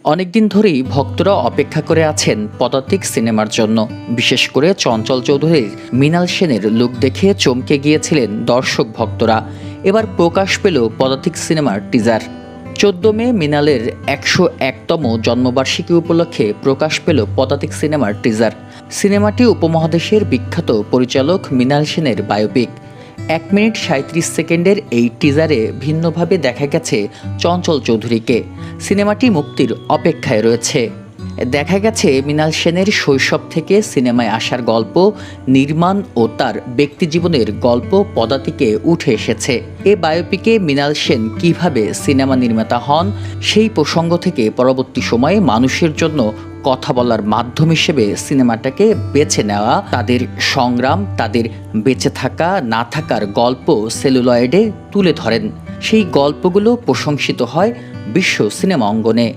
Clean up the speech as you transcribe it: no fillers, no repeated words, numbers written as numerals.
অনেকদিন ধরেই ভক্তরা অপেক্ষা করে আছেন পদাতিক সিনেমার জন্য। বিশেষ করে চঞ্চল চৌধুরীর মৃণাল সেনের লুক দেখে চমকে গিয়েছিলেন দর্শক ভক্তরা। এবার প্রকাশ পেল পদাতিক সিনেমার টিজার। 14 মে মৃণালের 101তম জন্মবার্ষিকী উপলক্ষে প্রকাশ পেল পদাতিক সিনেমার টিজার। সিনেমাটি উপমহাদেশের বিখ্যাত পরিচালক মৃণাল সেনের বায়োপিক। 1 মিনিট 37 সেকেন্ডের এই টিজারে ভিন্নভাবে দেখা গেছে চঞ্চল চৌধুরীকে। সিনেমাটি মুক্তির অপেক্ষায় রয়েছে। দেখা গেছে মৃণাল সেনের শৈশব থেকে সিনেমায় আসার গল্প, নির্মাণ ও তার ব্যক্তিজীবনের গল্প পদাতিকে উঠে এসেছে। এ বায়োপিকে মৃণাল সেন কিভাবে সিনেমা নির্মাতা হন সেই প্রসঙ্গ থেকে পরবর্তী সময়ে মানুষের জন্য কথা বলার মাধ্যম হিসেবে সিনেমাটাকে বেছে নেওয়া, তাদের সংগ্রাম, তাদের বেঁচে থাকা না থাকার গল্প সেলুলয়েডে তুলে ধরেন। সেই গল্পগুলো প্রশংসিত হয় বিশ্ব সিনেমা অঙ্গনে।